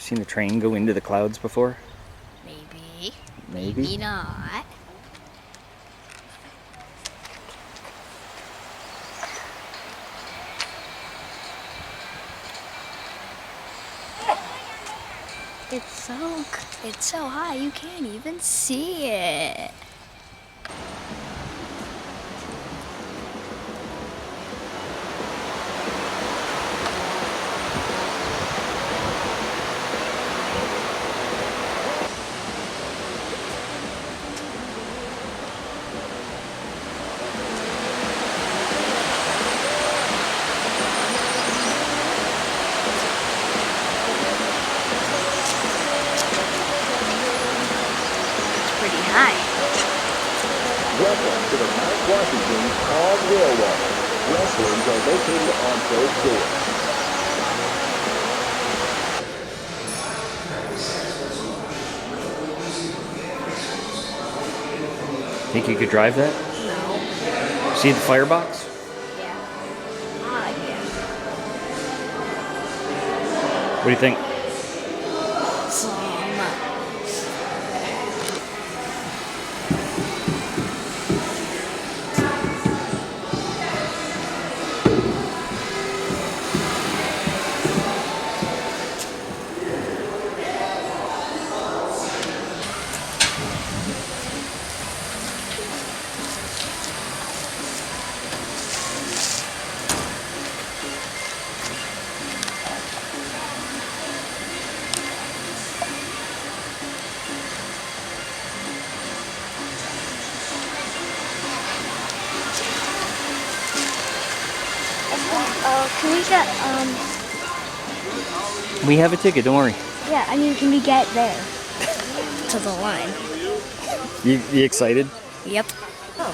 Seen a train go into the clouds before? Maybe. Maybe. Maybe not. It's so high you can't even see it. Pretty high. Welcome to the Mount Washington COG Railway. Restrooms are located on both doors. Think you could drive that? No. See the firebox? Yeah. Yeah. What do you think? Can we get, We have a ticket, don't worry. yeah, I mean, can we get there? To the line. You excited? Yep. Oh.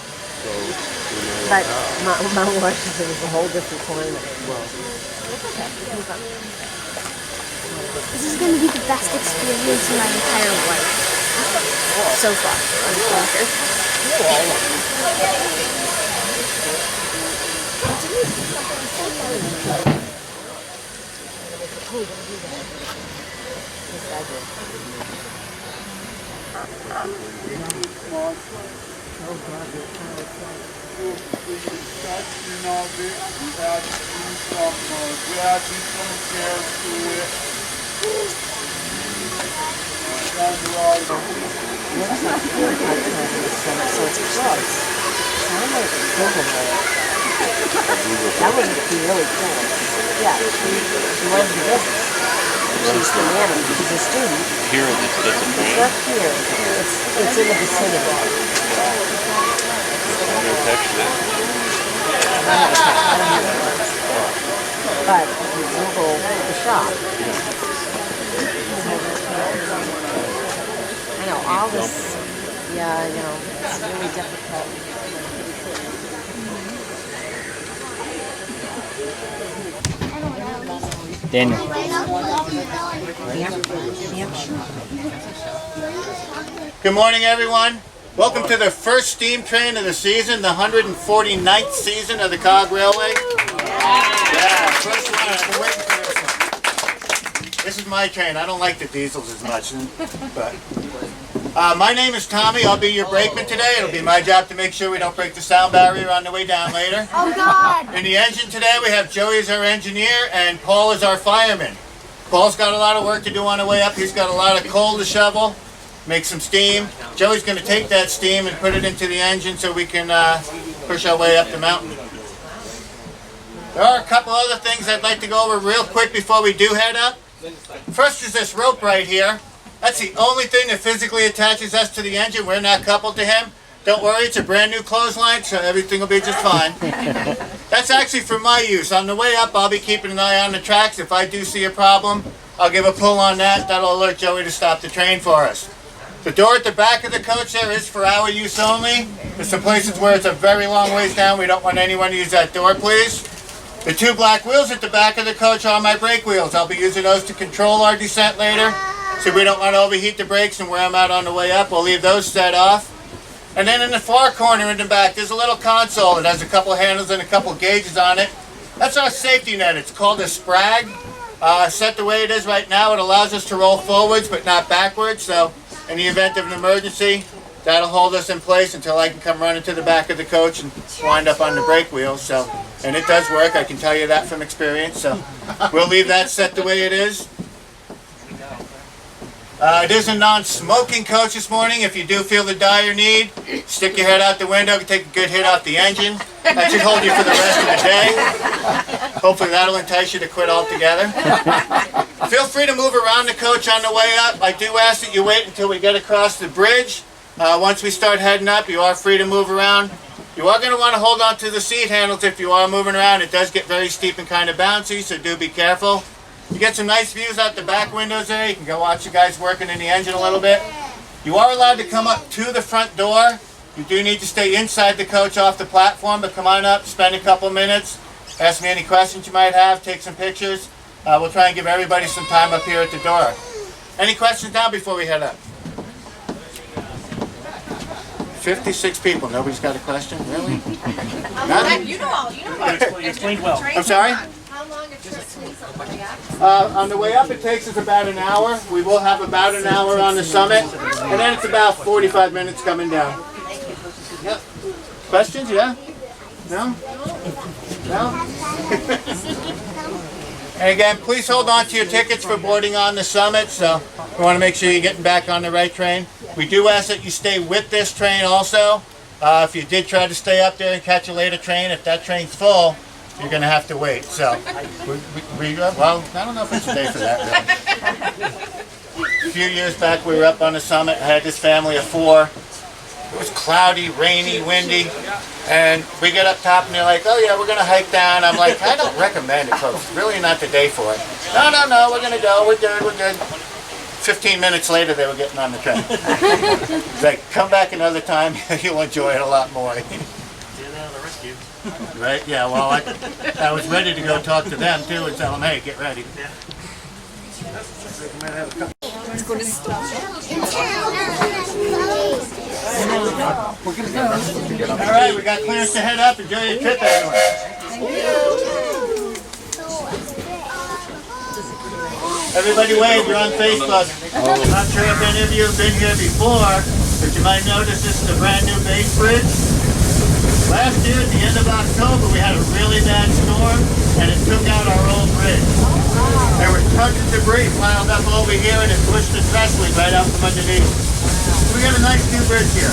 But Mount Washington is a whole different climate. Well, This is going to be the best experience in my entire life. So far. that would be really cool. Yeah, she loves the business. She's the manager. She's a student. Here, it's a train. Not here. It's in the vicinity. But you Google the shop. I know all this. Yeah, I know. It's really difficult. Daniel. Good morning, everyone. Welcome to the first steam train of the season, the 149th season of the COG Railway. Yeah, first one. I've been waiting for this one. This is my train. I don't like the diesels as much, but my name is Tommy. I'll be your brakeman today. It'll be my job to make sure we don't break the sound barrier on the way down later. Oh, God! In the engine today, we have Joey as our engineer and Paul as our fireman. Paul's got a lot of work to do on the way up. He's got a lot of coal to shovel, make some steam. Joey's going to take that steam and put it into the engine so we can push our way up the mountain. There are a couple other things I'd like to go over real quick before we do head up. First is this rope right here. That's the only thing that physically attaches us to the engine. We're not coupled to him. Don't worry, it's a brand new clothesline, so everything will be just fine. That's actually for my use. On the way up, I'll be keeping an eye on the tracks. If I do see a problem, I'll give a pull on that. That'll alert Joey to stop the train for us. The door at the back of the coach there is for our use only. There's some places where it's a very long ways down. We don't want anyone to use that door, please. The two black wheels at the back of the coach are my brake wheels. I'll be using those to control our descent later. So we don't want to overheat the brakes and wear them out on the way up. We'll leave those set off. And then in the far corner in the back, there's a little console that has a couple handles and a couple gauges on it. That's our safety net. It's called a sprag. Set the way it is right now, it allows us to roll forwards but not backwards. So in the event of an emergency, that'll hold us in place until I can come running to the back of the coach and wind up on the brake wheels. So, and it does work, I can tell you that from experience. So we'll leave that set the way it is. It is a non-smoking coach this morning. If you do feel the dire need, stick your head out the window, take a good hit off the engine. That should hold you for the rest of the day. Hopefully that'll entice you to quit altogether. Feel free to move around the coach on the way up. I do ask that you wait until we get across the bridge. Once we start heading up, you are free to move around. You are going to want to hold on to the seat handles if you are moving around. It does get very steep and kind of bouncy, so do be careful. You get some nice views out the back windows there. You can go watch the guys working in the engine a little bit. You are allowed to come up to the front door. You do need to stay inside the coach off the platform, but come on up, spend a couple minutes, ask me any questions you might have, take some pictures. We'll try and give everybody some time up here at the door. Any questions now before we head up? 56 people. Nobody's got a question? Really? Nothing? You know about it. Explained well. I'm sorry? How long it took on the way up? On the way up, it takes us about an hour. We will have about an hour on the summit, and then it's about 45 minutes coming down. Yep. Questions? Yeah? No? No? And again, please hold on to your tickets for boarding on the summit. So we want to make sure you're getting back on the right train. We do ask that you stay with this train also. If you did try to stay up there and catch a later train, if that train's full, you're going to have to wait. So, well, I don't know if it's a day for that, really. A few years back, we were up on the summit. I had this family of 4. It was cloudy, rainy, windy, and we get up top and they're like, oh yeah, we're going to hike down. I'm like, I don't recommend it, folks. It's really not the day for it. No, we're going to go. We're good. 15 minutes later, they were getting on the train. It's like, come back another time. You'll enjoy it a lot more. Right? Yeah, well, I was ready to go talk to them, too, and tell them, hey, get ready. All right, we got clearance to head up. Enjoy your trip, everyone. Everybody wave, you're on Facebook. I'm not sure if any of you have been here before, but you might notice this is a brand new base bridge. Last year at the end of October we had a really bad storm and it took out our old bridge. There was tons of debris piled up over here and it pushed the trestle right out from underneath. We got a nice new bridge here.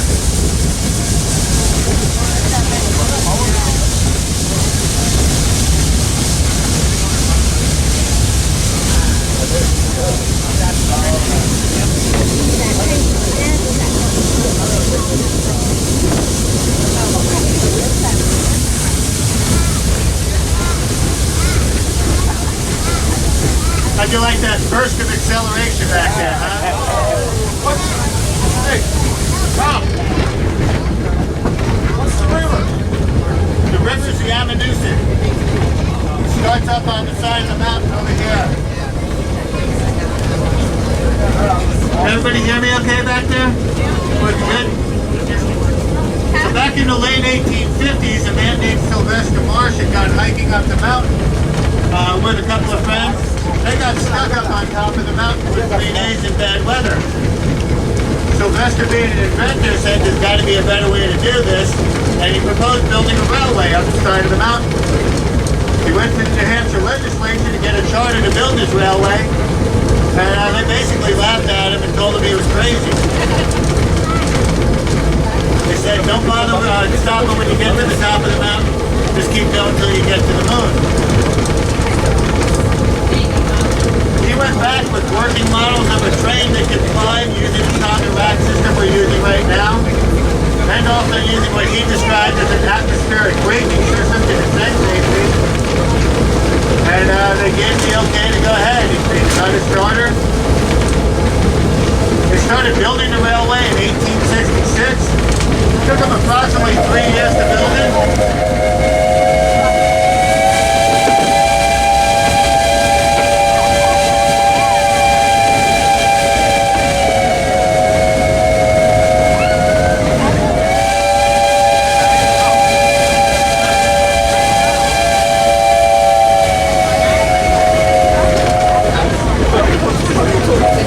How'd you like that burst of acceleration back there, huh? Hey, Tom! What's the river? The river's the Amanuset. It starts up on the side of the mountain over here. Everybody hear me okay back there? Good? So back in the late 1850s, a man named Sylvester Marsh had gone hiking up the mountain with a couple of friends. They got stuck up on top of the mountain with rain days and bad weather. Sylvester, being an inventor, said there's got to be a better way to do this, and he proposed building a railway up the side of the mountain. He went to the New Hampshire legislature to get a charter to build this railway, and they basically laughed at him and told him he was crazy. They said, don't bother stopping when you get to the top of the mountain, just keep going until you get to the moon. He went back with working models of a train that could fly using the COG rack system we're using right now, and also using what he described as an atmospheric braking system to descend safely. And they gave the okay to go ahead. He got his charter. They started building the railway in 1866. It took them approximately 3 years to build it.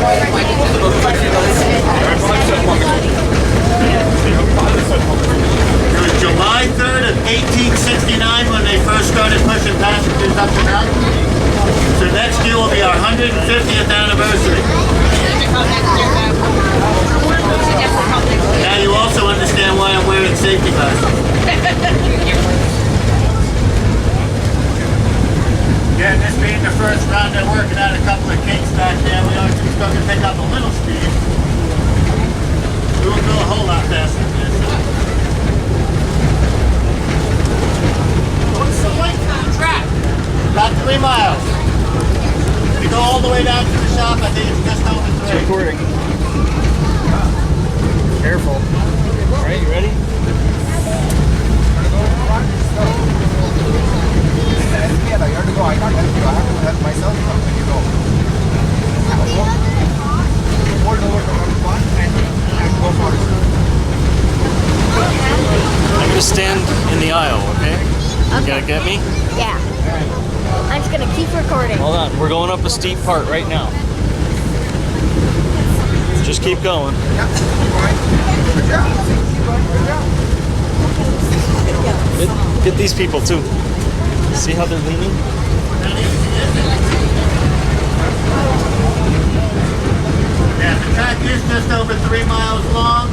It was July 3rd of 1869 when they first started pushing passengers up the mountain. So next year will be our 150th anniversary. Now you also understand why I'm wearing safety glasses. Yeah, this being the first round, they're working out a couple of kinks back there. We are just going to pick up a little speed. We won't go a whole lot faster than this. What's the length of the track? About 3 miles. If you go all the way down to the shop, I think it's just over 3. It's recording. Careful. All right, you ready? I can't help you. I have to help myself when you go. Hold over to one and go for it. I'm gonna stand in the aisle, okay? You gotta get me? Yeah. I'm just gonna keep recording. Hold on, we're going up a steep part right now. Just keep going. Yeah, keep going. Good job. Keep going. Good job. Get these people too. See how they're leaning? Yeah, the track is just over 3 miles long.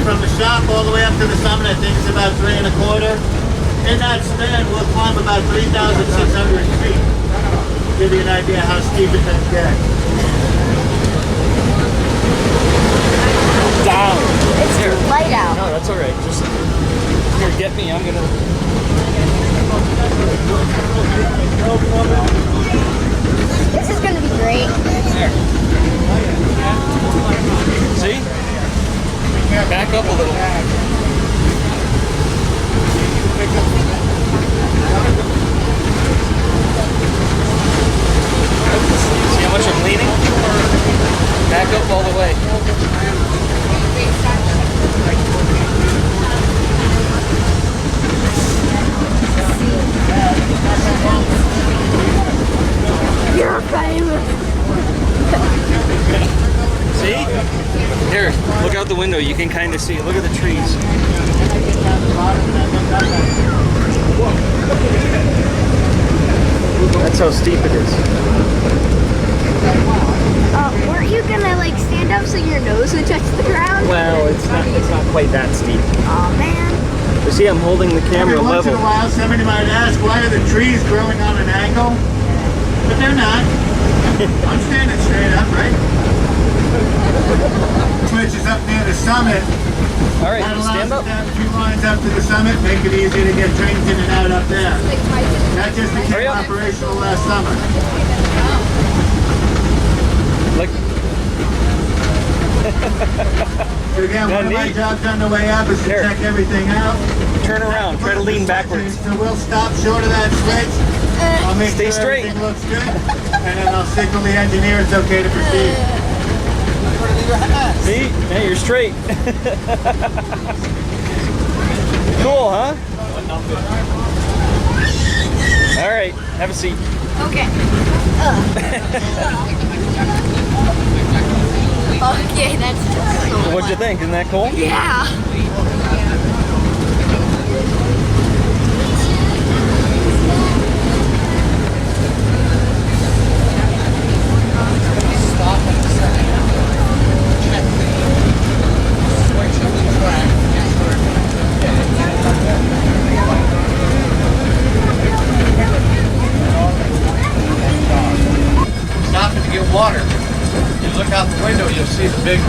From the shop all the way up to the summit, I think it's about 3 1/4. In that span, we'll climb about 3,600 feet. Give you an idea how steep it can get. Down. It's light out. No, that's all right. Just here, get me. I'm gonna. This is gonna be great. There. See? Back up a little. See how much I'm leaning? Back up all the way. You're famous. See? Here, look out the window. You can kind of see. Look at the trees. That's how steep it is. Weren't you gonna like stand up so your nose would touch the ground? Well, it's not quite that steep. Oh man. You see, I'm holding the camera Every once in level. a while, somebody might ask, why are the trees growing on an angle? But they're not. I'm standing straight up, right? Which is up near the summit. All right, That allows stand us up. to have 2 lines up to the summit, make it easier to get trains in and out up there. That just Hurry became up. operational last summer. Look. So again, That one of my neat. jobs on the way up is to Here. check everything out. Turn around. Try to lean backwards. So we'll stop short of that switch. I'll make Stay sure straight. everything looks good, and then I'll signal the engineer it's okay to proceed. See? Hey, you're straight. Cool, huh? All right, have a seat. Okay. Okay, that's just so What'd you think? Isn't that cool? Yeah. Stopping to get water. You look out the window, you'll see the big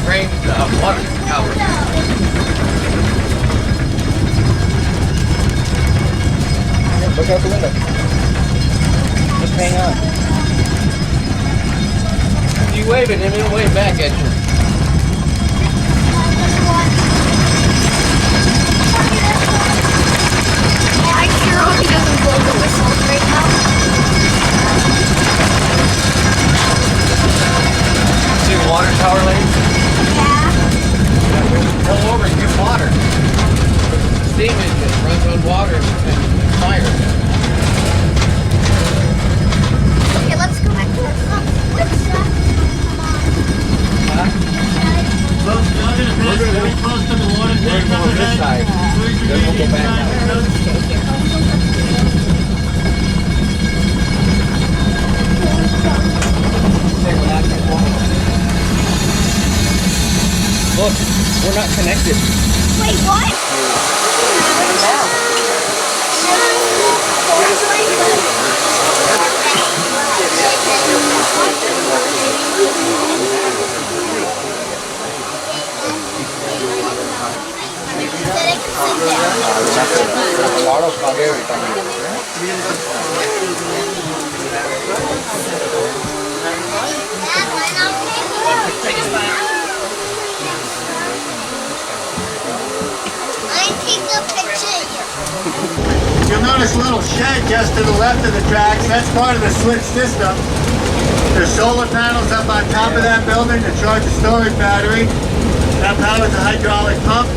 crane water tower. Look out the window. Just hang on. You wave at him, he'll wave back at you. I sure hope he doesn't blow the whistle right now. See the water tower lane? Yeah. Pull over and get water. Steam engine runs on water and fire. Okay, let's go back to our front. What's that? Look, we're not connected. Wait, what? A lot of COG coming. You'll notice a little shed just to the left of the tracks. That's part of the switch system. There's solar panels up on top of that building to charge a storage battery. That powers a hydraulic pump.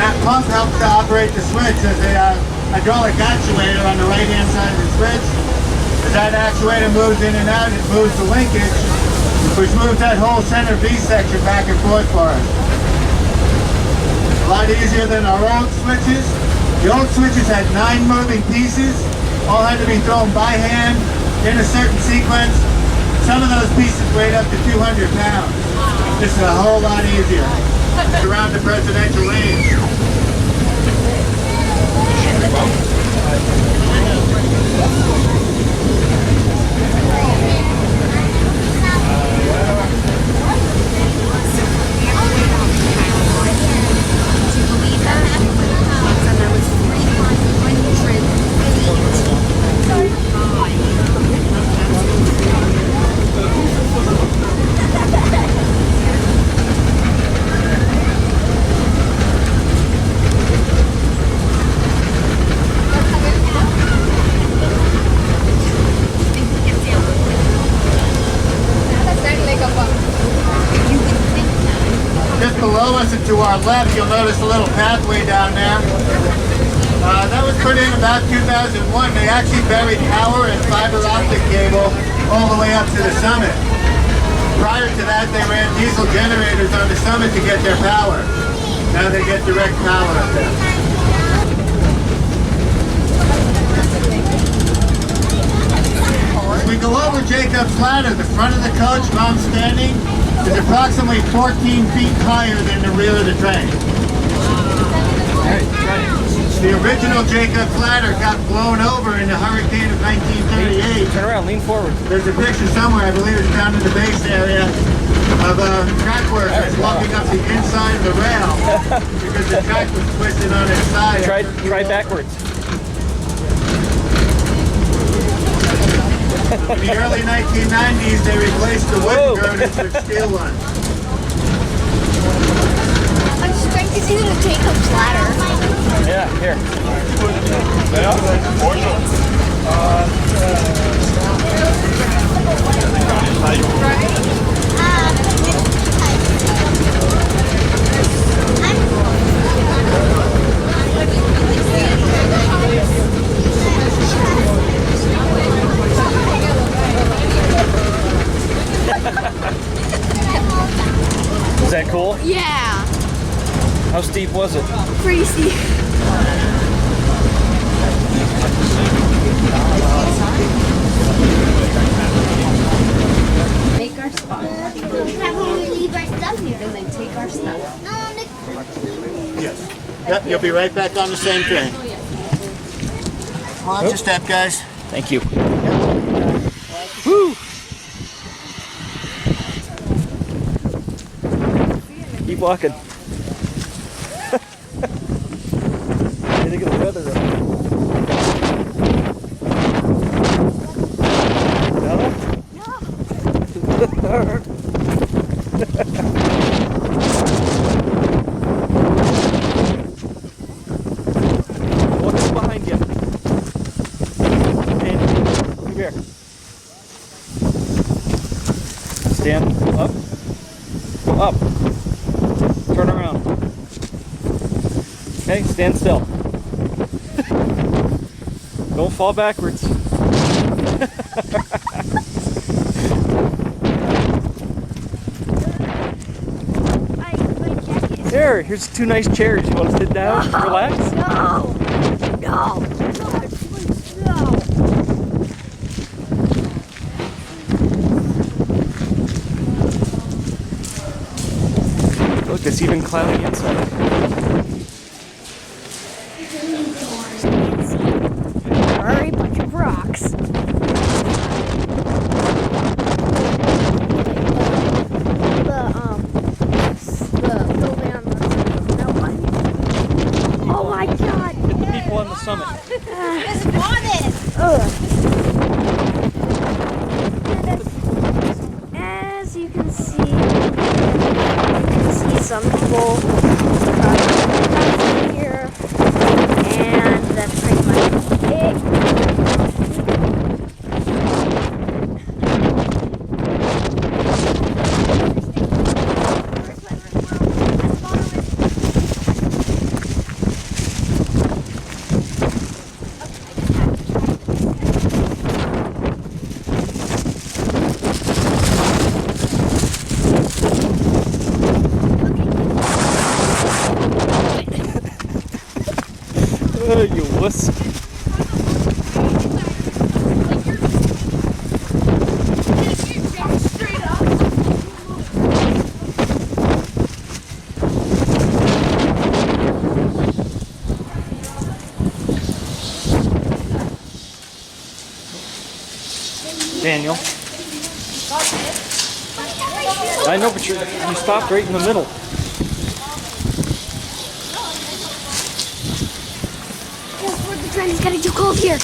That pump helps to operate the switch. There's a hydraulic actuator on the right-hand side of the switch. As that actuator moves in and out, it moves the linkage, which moves that whole center V section back and forth for us. A lot easier than our old switches. The old switches had 9 moving pieces, all had to be thrown by hand in a certain sequence. Some of those pieces weighed up to 200 pounds. This is a whole lot easier. It's around the presidential range. To our left, you'll notice a little pathway down there. That was put in about 2001. They actually buried power and fiber optic cable all the way up to the summit. Prior to that, they ran diesel generators on the summit to get their power. Now they get direct power up there. As we go over Jacob's Ladder, the front of the coach, where I'm standing, is approximately 14 feet higher than the rear of the train. The original Jacob's Ladder got blown over in the hurricane of 1938. Turn around, lean forward. There's a picture somewhere, I believe it's down in the base area, of track workers walking up the inside of the rail because the track was twisted on its side. Try backwards. In the early 1990s, they replaced the wooden girders with steel ones. I'm just trying to see the Jacob's Ladder. Yeah, here. Is that cool? Yeah, How steep was it? pretty steep. Make our spot. When we leave our stuff here. And then take our stuff. Yes. Yep, you'll be right back on the same train. Watch your step, guys. Thank you. Woo! Keep walking. What do you think of the weather though? What's behind you? And come here. Stand up. Go up. Turn around. Okay, stand still. Don't fall backwards. There, here's 2 nice chairs. You want to sit down and relax? No, no, God, please, no. Look, it's even cloudy inside. Are a bunch of rocks. The building on the one. Oh my god! Get the people on the summit. As you can see some people here, and that's pretty much it. You wuss. Daniel. I know, but you stopped right in the middle. The train is getting too cold here.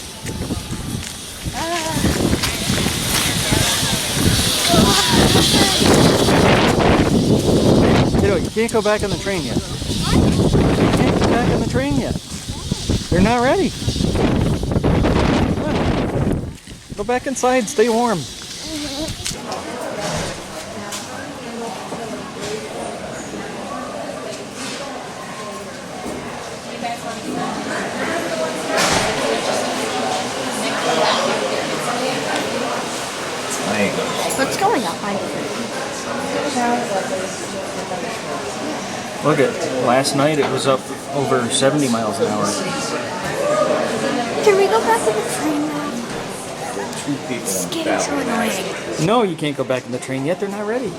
You can't go back on the train yet. You can't go back on the train yet. They're not ready. Come on. Go back inside, stay warm. What's going up? Look at last night it was up over 70 miles an hour. Can we go back to the train now? It's getting so annoying. No, you can't go back in the train yet. They're not ready.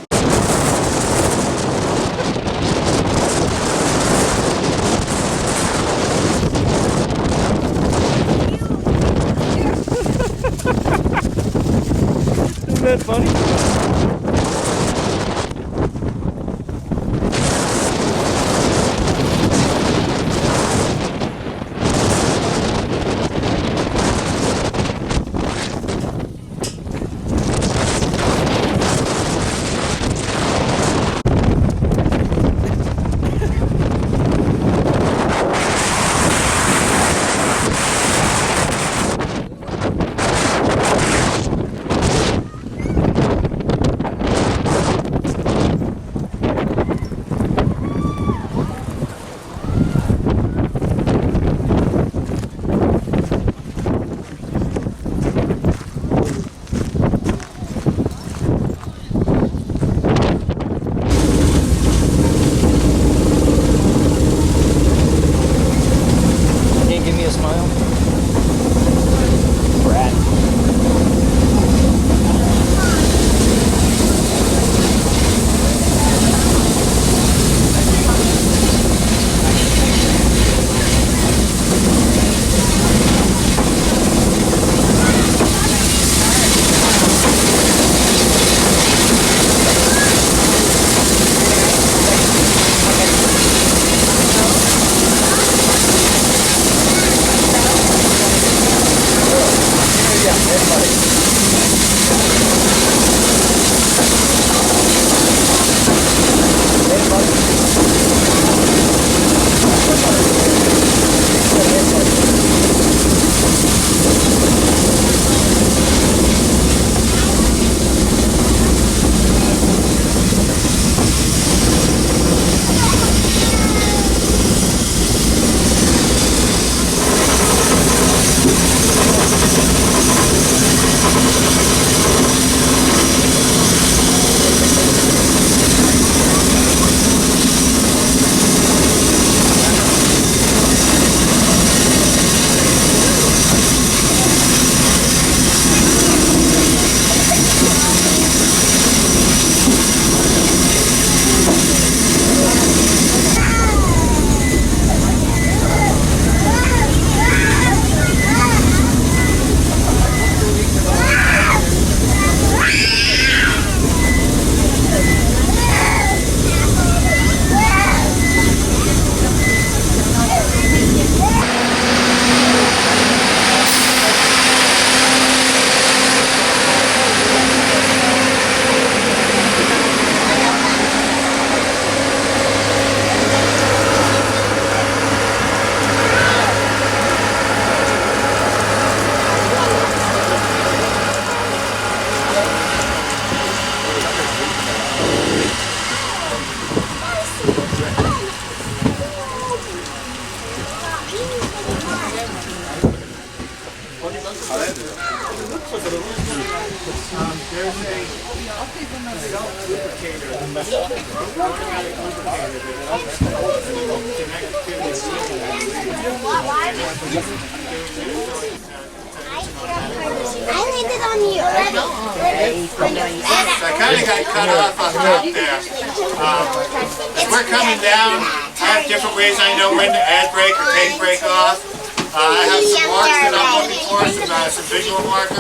Isn't that funny? I landed on you. So I kind of got cut off up top there. As we're coming down, I have different ways I know when to add brake or take brake off. I have some marks that I'm looking for, some visual markers.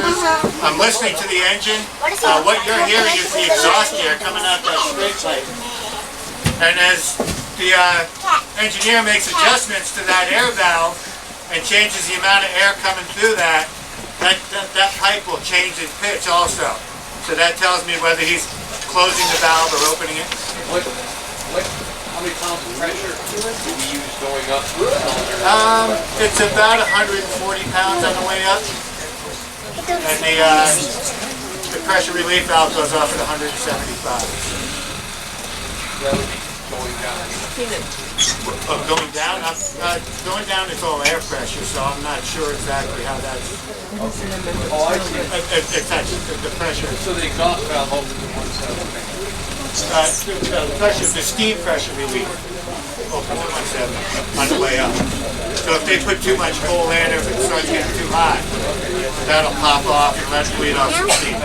I'm listening to the engine. What you're hearing is the exhaust air coming out that straight pipe. And as the engineer makes adjustments to that air valve and changes the amount of air coming through that pipe will change in pitch also. So that tells me whether he's closing the valve or opening it. How many pounds of pressure do you use going up the cylinder? It's about 140 pounds on the way up. And the pressure relief valve goes off at 175. Going down. Oh, going down? Going down is all air pressure, so I'm not sure exactly how that's... Oh, I see. It's the pressure. So the exhaust valve opens at 170. The pressure, the steam pressure relief opens at 170 on the way up. So if they put too much coal in, or if it starts getting too hot, that'll pop off and let's bleed off some steam.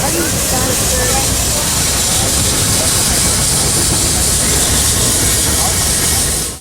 Are you done?